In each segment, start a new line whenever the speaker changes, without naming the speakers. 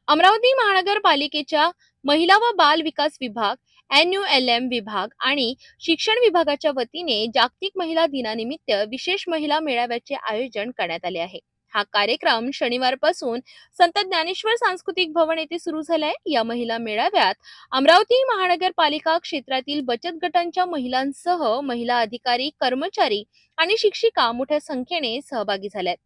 अमरावती महानगरपालिकेच्या महिला व बाल विकास विभाग, NULM विभाग आणि शिक्षण विभागाच्या वतीने जागतिक महिला दिनानिमित्त विशेष महिला मेळाव्याचे आयोजन करण्यात आले आहे। हा कार्यक्रम शनिवारपासून संत ज्ञानेश्वर सांस्कृतिक भवन येथे सुरू झालाय। या महिला मेळाव्यात अमरावती महानगरपालिका क्षेत्रातील बचत गटांच्या महिलांसह महिला अधिकारी, कर्मचारी आणि शिक्षिका मोठ्या संख्येने सहभागी झाल्यात।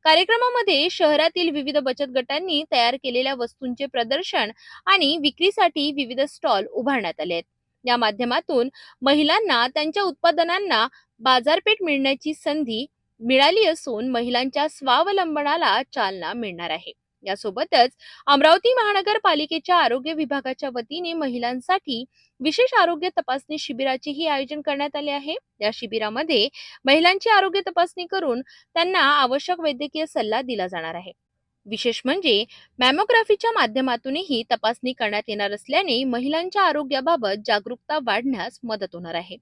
कार्यक्रमामध्ये शहरातील विविध बचत गटांनी तयार केलेल्या वस्तूंचे प्रदर्शन आणि विक्रीसाठी विविध स्टॉल उभारण्यात आले आहेत। या माध्यमातून महिलांना त्यांच्या उत्पादनांना बाजारपेठ मिळण्याची संधी मिळाली असून महिलांच्या स्वावलंबनाला चालना मिळणार आहे। यासोबतच अमरावती महानगरपालिकेच्या आरोग्य विभागाच्या वतीने महिलांसाठी विशेष आरोग्य तपासणी शिबिराचेही आयोजन करण्यात आले आहे। या शिबिरामध्ये महिलांची आरोग्य तपासणी करून त्यांना आवश्यक वैद्यकीय सल्ला दिला जाणार आहे। विशेष म्हणजे मॅमोग्राफीच्या माध्यमातूनही तपासणी करण्यात येणार असल्याने महिलांच्या आरोग्याबाबत जागरूकता वाढण्यास मदत होणार आहे।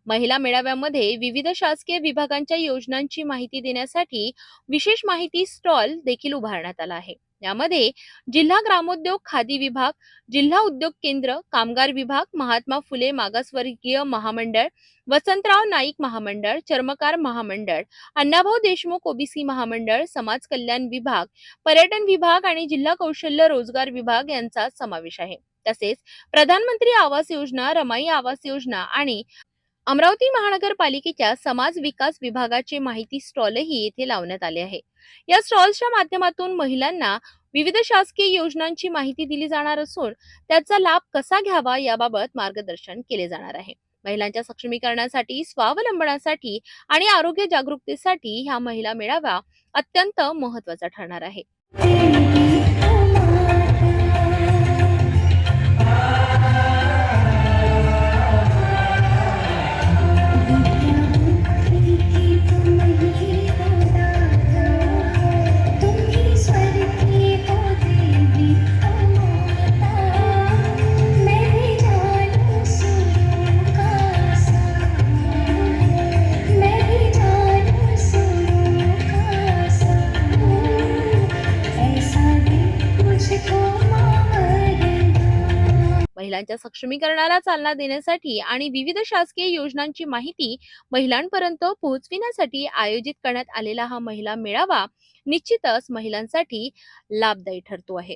महिला मेळाव्यामध्ये विविध शासकीय विभागांच्या योजनांची माहिती देण्यासाठी विशेष माहिती स्टॉल देखील उभारण्यात आला आहे। यामध्ये जिल्हा ग्रामोद्योग खादी विभाग, जिल्हा उद्योग केंद्र, कामगार विभाग, महात्मा फुले मागासवर्गीय महामंडळ, वसंतराव नाईक महामंडळ, चर्मकार महामंडळ, अण्णाभाऊ देशमुख ओबीसी महामंडळ, समाज कल्याण विभाग, पर्यटन विभाग आणि जिल्हा कौशल्य रोजगार विभाग यांचा समावेश आहे। तसेच प्रधानमंत्री आवास योजना, रमाई आवास योजना आणि अमरावती महानगरपालिकेच्या समाज विकास विभागाचे माहिती स्टॉलही येथे लावण्यात आले आहे। या स्टॉल्सच्या माध्यमातून महिलांना विविध शासकीय योजनांची माहिती दिली जाणार असून त्याचा लाभ कसा घ्यावा याबाबत मार्गदर्शन केले जाणार आहे। महिलांच्या सक्षमीकरणासाठी, स्वावलंबनासाठी आणि आरोग्य जागरूकतेसाठी हा महिला मेळावा अत्यंत महत्त्वाचा ठरणार आहे। महिलांच्या सक्षमीकरणाला चालना देण्यासाठी आणि विविध शासकीय योजनांची माहिती महिलांपर्यंत पोहोचविण्यासाठी आयोजित करण्यात आलेला हा महिला मेळावा निश्चितच महिलांसाठी लाभदायी ठरतो आहे।